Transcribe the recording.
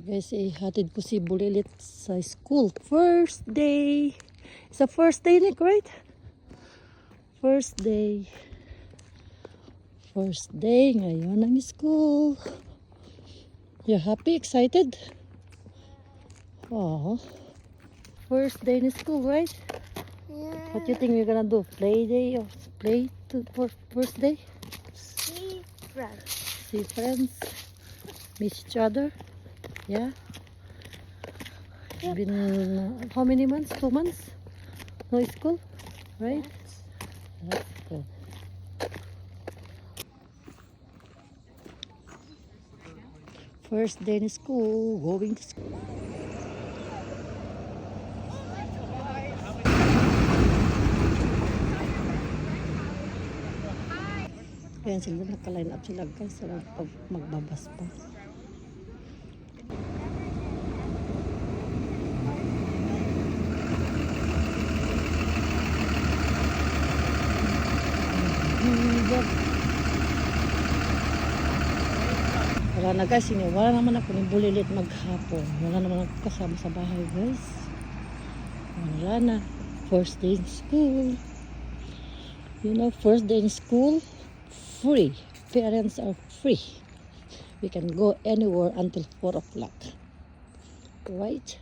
Guys, hatid ko si Bulilit sa school. First day. It's the first day, Nick, right? First day. First day ngayon ng school. You happy? Excited? Oh. First day in school, right? Yeah. What do you think we're gonna do? Play day or for first day? See friends. See friends? Meet each other? Yeah? It's been how many months? 2 months? No school? Right? That's good. First day in school, going to school. Ayan sila, naka-line up sila guys, sila magbabas pa. Wala na guys, wala naman ako ni Bulilit maghapon. Wala naman ako kasama sa bahay guys. Wala na. First day in school. You know, first day in school, free. Parents are free. We can go anywhere until 4 o'clock. Right?